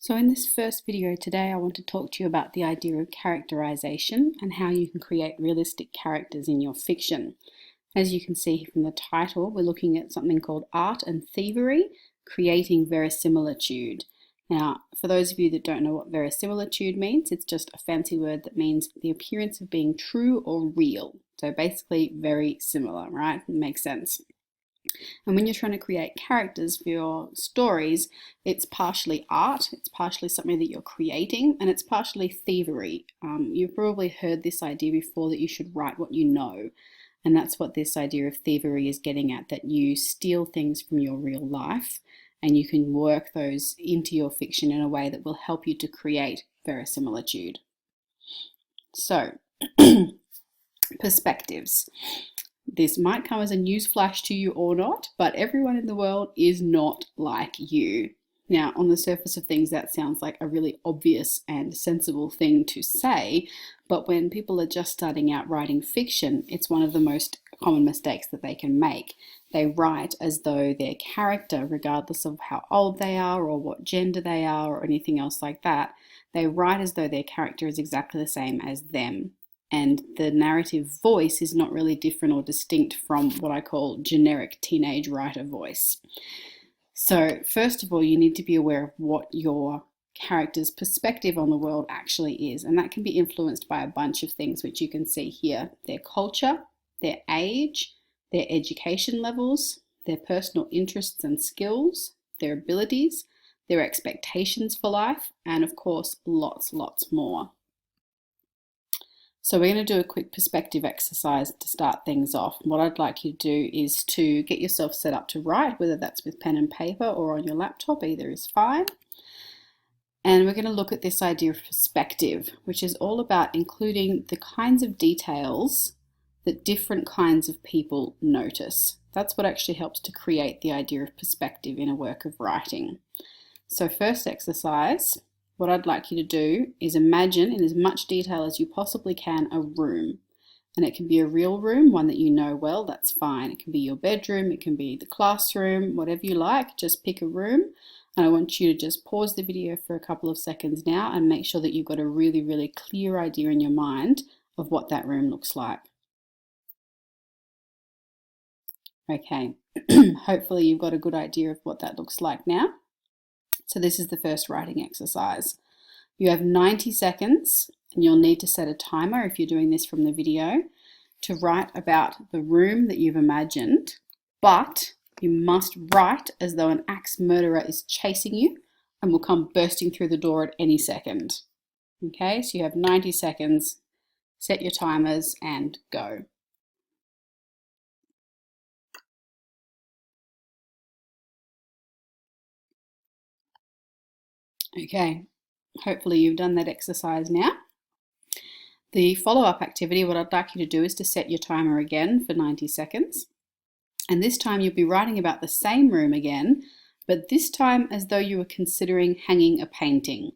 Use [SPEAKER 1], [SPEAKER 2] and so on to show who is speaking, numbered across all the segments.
[SPEAKER 1] So in this first video today, I want to talk to you about the idea of characterization and how you can create realistic characters in your fiction. As you can see from the title, we're looking at something called art and thievery, creating verisimilitude. Now, for those of you that don't know what verisimilitude means, it's just a fancy word that means the appearance of being true or real. So basically very similar, right? It makes sense. And when you're trying to create characters for your stories, it's partially art, it's partially something that you're creating, and it's partially thievery. You've probably heard this idea before that you should write what you know. And that's what this idea of thievery is getting at, that you steal things from your real life and you can work those into your fiction in a way that will help you to create verisimilitude. So, perspectives. This might come as a newsflash to you or not, but everyone in the world is not like you. Now, on the surface of things, that sounds like a really obvious and sensible thing to say, but when people are just starting out writing fiction, it's one of the most common mistakes that they can make. They write as though their character, regardless of how old they are or what gender they are or anything else like that, they write as though their character is exactly the same as them. And the narrative voice is not really different or distinct from what I call generic teenage writer voice. So first of all, you need to be aware of what your character's perspective on the world actually is. And that can be influenced by a bunch of things, which you can see here. Their culture, their age, their education levels, their personal interests and skills, their abilities, their expectations for life, and of course, lots more. So we're going to do a quick perspective exercise to start things off. What I'd like you to do is to get yourself set up to write, whether that's with pen and paper or on your laptop, either is fine. And we're going to look at this idea of perspective, which is all about including the kinds of details that different kinds of people notice. That's what actually helps to create the idea of perspective in a work of writing. So first exercise, what I'd like you to do is imagine in as much detail as you possibly can a room. And it can be a real room, one that you know well, that's fine. It can be your bedroom, it can be the classroom, whatever you like, just pick a room. And I want you to just pause the video for a couple of seconds now and make sure that you've got a really clear idea in your mind of what that room looks like. Okay, hopefully you've got a good idea of what that looks like now. So this is the first writing exercise. You have 90 seconds and you'll need to set a timer if you're doing this from the video to write about the room that you've imagined, but you must write as though an axe murderer is chasing you and will come bursting through the door at any second. Okay, so you have 90 seconds, set your timers and go. Okay, hopefully you've done that exercise now. The follow-up activity, what I'd like you to do is to set your timer again for 90 seconds. And this time you'll be writing about the same room again, but this time as though you were considering hanging a painting.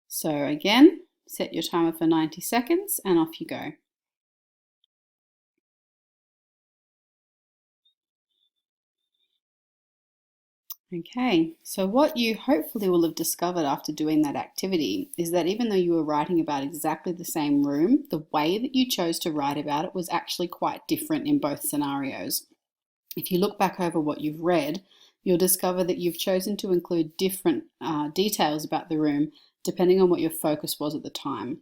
[SPEAKER 1] So again, set your timer for 90 seconds and off you go. Okay, so what you hopefully will have discovered after doing that activity is that even though you were writing about exactly the same room, the way that you chose to write about it was actually quite different in both scenarios. If you look back over what you've read, you'll discover that you've chosen to include different details about the room depending on what your focus was at the time.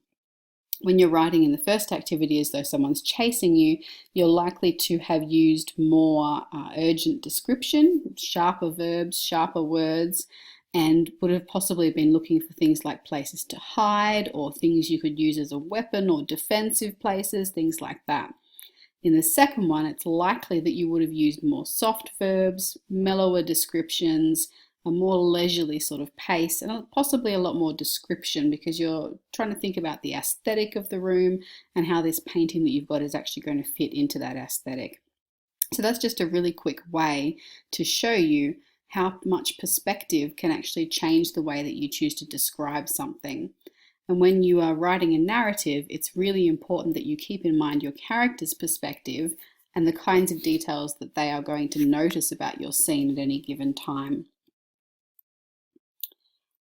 [SPEAKER 1] When you're writing in the first activity as though someone's chasing you, you're likely to have used more urgent description, sharper verbs, sharper words, and would have possibly been looking for things like places to hide or things you could use as a weapon or defensive places, things like that. In the second one, it's likely that you would have used more soft verbs, mellower descriptions, a more leisurely sort of pace, and possibly a lot more description because you're trying to think about the aesthetic of the room and how this painting that you've got is actually going to fit into that aesthetic. So that's just a really quick way to show you how much perspective can actually change the way that you choose to describe something. And when you are writing a narrative, it's really important that you keep in mind your character's perspective and the kinds of details that they are going to notice about your scene at any given time.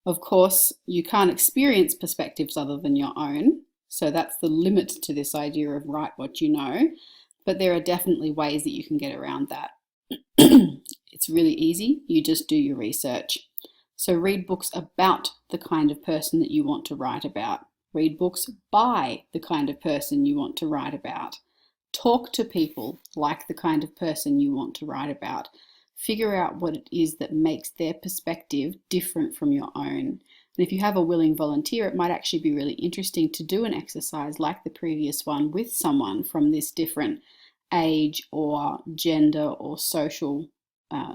[SPEAKER 1] Of course, you can't experience perspectives other than your own, so that's the limit to this idea of write what you know, but there are definitely ways that you can get around that. It's really easy, you just do your research. So read books about the kind of person that you want to write about. Read books by the kind of person you want to write about. Talk to people like the kind of person you want to write about. Figure out what it is that makes their perspective different from your own. And if you have a willing volunteer, it might actually be really interesting to do an exercise like the previous one with someone from this different age or gender or social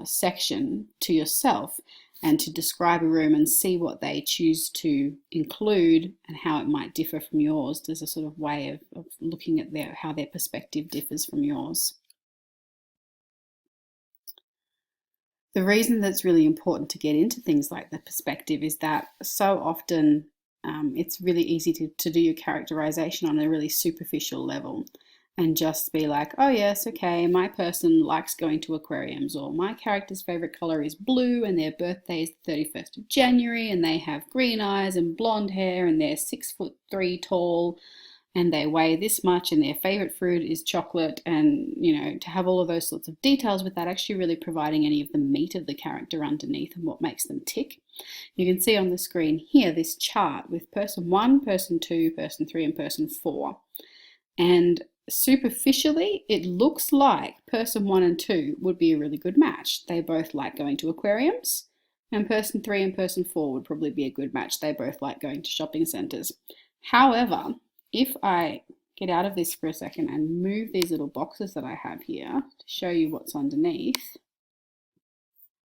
[SPEAKER 1] section to yourself, and to describe a room and see what they choose to include and how it might differ from yours. There's a sort of way of looking at how their perspective differs from yours. The reason that's really important to get into things like the perspective is that so often it's really easy to do your characterization on a really superficial level and just be like, oh yes, okay, my person likes going to aquariums, or my character's favorite color is blue and their birthday is the 31st of January and they have green eyes and blonde hair and they're 6'3" tall and they weigh this much and their favorite fruit is chocolate. And, to have all of those sorts of details without actually really providing any of the meat of the character underneath and what makes them tick. You can see on the screen here this chart with person 1, person 2, person 3 and person 4. And superficially, it looks like person 1 and 2 would be a really good match. They both like going to aquariums, and person 3 and person 4 would probably be a good match. They both like going to shopping centres. However, if I get out of this for a second and move these little boxes that I have here to show you what's underneath,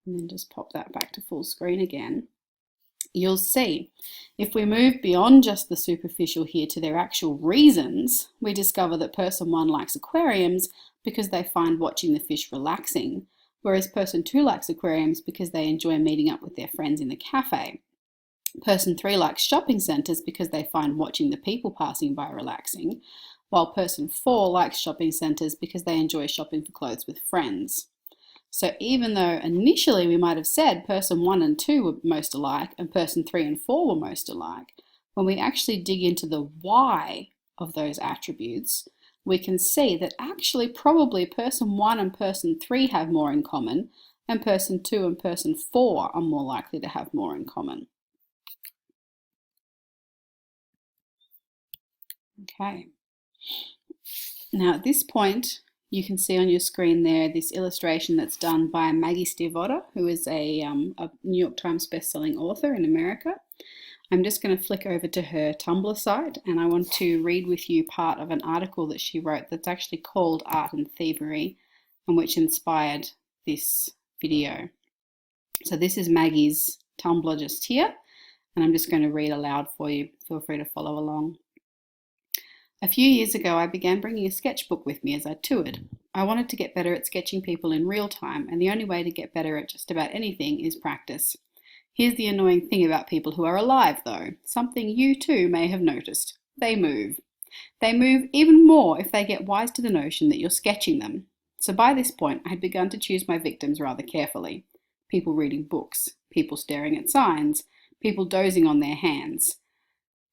[SPEAKER 1] and then just pop that back to full screen again, you'll see if we move beyond just the superficial here to their actual reasons, we discover that person 1 likes aquariums because they find watching the fish relaxing, whereas person 2 likes aquariums because they enjoy meeting up with their friends in the cafe. Person 3 likes shopping centres because they find watching the people passing by relaxing, while person 4 likes shopping centres because they enjoy shopping for clothes with friends. So even though initially we might have said person 1 and 2 were most alike and person 3 and 4 were most alike, when we actually dig into the why of those attributes, we can see that actually probably person 1 and person 3 have more in common, and person 2 and person 4 are more likely to have more in common. Okay. Now at this point, you can see on your screen there this illustration that's done by Maggie Stivotta, who is a New York Times bestselling author in America. I'm just going to flick over to her Tumblr site, and I want to read with you part of an article that she wrote that's actually called Art and Thievery, and which inspired this video. So this is Maggie's Tumblr just here, and I'm just going to read aloud for you. Feel free to follow along. A few years ago, I began bringing a sketchbook with me as I toured. I wanted to get better at sketching people in real time, and the only way to get better at just about anything is practice. Here's the annoying thing about people who are alive, though, something you too may have noticed. They move. They move even more if they get wise to the notion that you're sketching them. So by this point, I had begun to choose my victims rather carefully. People reading books, people staring at signs, people dozing on their hands,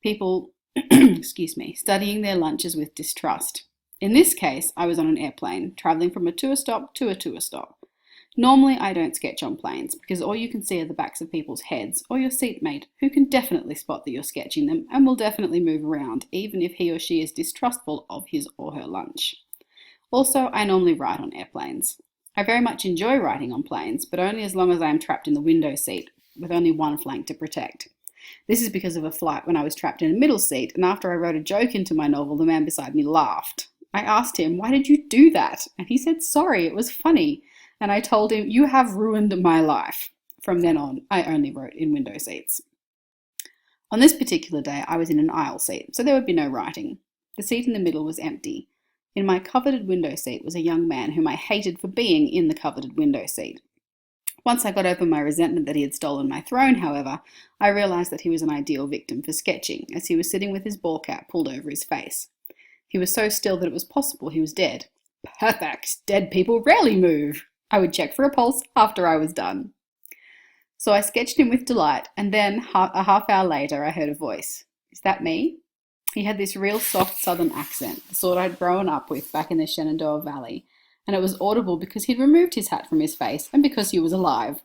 [SPEAKER 1] people studying their lunches with distrust. In this case, I was on an airplane, travelling from a tour stop to a tour stop. Normally, I don't sketch on planes because all you can see are the backs of people's heads or your seatmate, who can definitely spot that you're sketching them and will definitely move around, even if he or she is distrustful of his or her lunch. Also, I normally write on airplanes. I very much enjoy writing on planes, but only as long as I am trapped in the window seat, with only one flank to protect. This is because of a flight when I was trapped in a middle seat, and after I wrote a joke into my novel, the man beside me laughed. I asked him, "Why did you do that?" And he said, "Sorry, it was funny." And I told him, "You have ruined my life." From then on, I only wrote in window seats. On this particular day, I was in an aisle seat, so there would be no writing. The seat in the middle was empty. In my coveted window seat was a young man whom I hated for being in the coveted window seat. Once I got over my resentment that he had stolen my throne, however, I realised that he was an ideal victim for sketching, as he was sitting with his ball cap pulled over his face. He was so still that it was possible he was dead. Perfect! Dead people rarely move! I would check for a pulse after I was done. So I sketched him with delight, and then a half hour later I heard a voice. Is that me? He had this real soft southern accent, the sort I'd grown up with back in the Shenandoah Valley, and it was audible because he'd removed his hat from his face and because he was alive.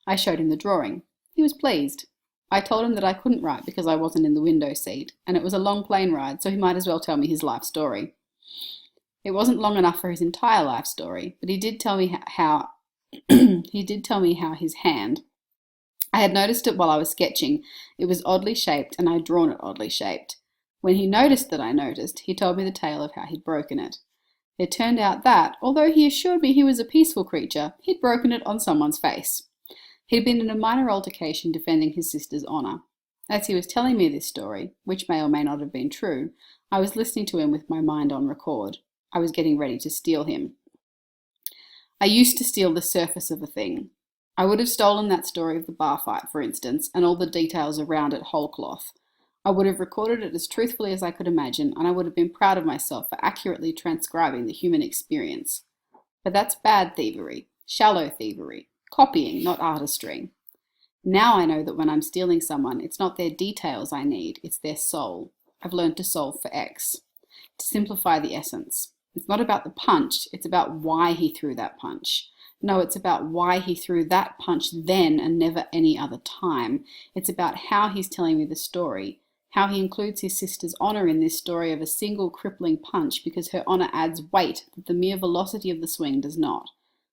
[SPEAKER 1] I showed him the drawing. He was pleased. I told him that I couldn't write because I wasn't in the window seat, and it was a long plane ride, so he might as well tell me his life story. It wasn't long enough for his entire life story, but he did tell me how his hand. I had noticed it while I was sketching. It was oddly shaped, and I'd drawn it oddly shaped. When he noticed that I noticed, he told me the tale of how he'd broken it. It turned out that, although he assured me he was a peaceful creature, he'd broken it on someone's face. He'd been in a minor altercation defending his sister's honour. As he was telling me this story, which may or may not have been true, I was listening to him with my mind on record. I was getting ready to steal him. I used to steal the surface of a thing. I would have stolen that story of the bar fight, for instance, and all the details around it whole cloth. I would have recorded it as truthfully as I could imagine, and I would have been proud of myself for accurately transcribing the human experience. But that's bad thievery, shallow thievery, copying, not artistry. Now I know that when I'm stealing someone, it's not their details I need, it's their soul. I've learned to solve for X, to simplify the essence. It's not about the punch, it's about why he threw that punch. No, it's about why he threw that punch then and never any other time. It's about how he's telling me the story, how he includes his sister's honour in this story of a single crippling punch because her honour adds weight that the mere velocity of the swing does not.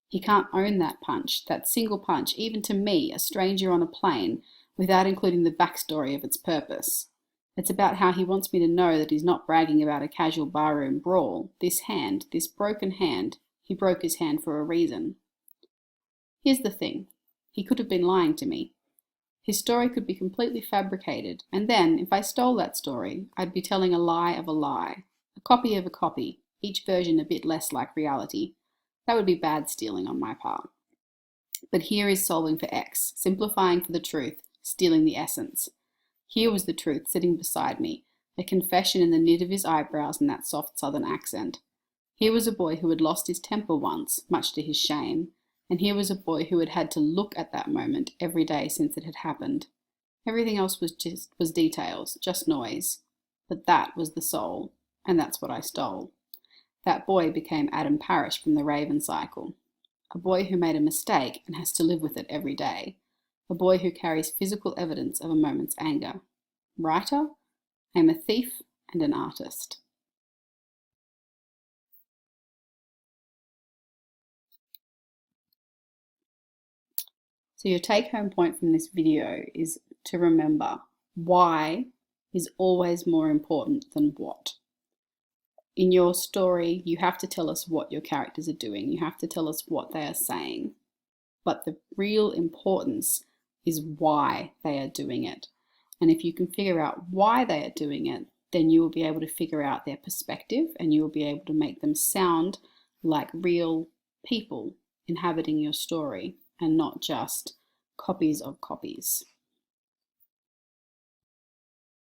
[SPEAKER 1] He can't own that punch, that single punch, even to me, a stranger on a plane, without including the backstory of its purpose. It's about how he wants me to know that he's not bragging about a casual barroom brawl. This hand, this broken hand, he broke his hand for a reason. Here's the thing. He could have been lying to me. His story could be completely fabricated, and then, if I stole that story, I'd be telling a lie of a lie, a copy of a copy, each version a bit less like reality. That would be bad stealing on my part. But here is solving for X, simplifying for the truth, stealing the essence. Here was the truth sitting beside me, a confession in the knit of his eyebrows and that soft southern accent. Here was a boy who had lost his temper once, much to his shame, and here was a boy who had had to look at that moment every day since it had happened. Everything else was details, just noise. But that was the soul, and that's what I stole. That boy became Adam Parrish from the Raven Cycle. A boy who made a mistake and has to live with it every day. A boy who carries physical evidence of a moment's anger. Writer? I am a thief and an artist. So your take-home point from this video is to remember why is always more important than what. In your story, you have to tell us what your characters are doing. You have to tell us what they are saying. But the real importance is why they are doing it. And if you can figure out why they are doing it, then you will be able to figure out their perspective and you will be able to make them sound like real people inhabiting your story and not just copies of copies.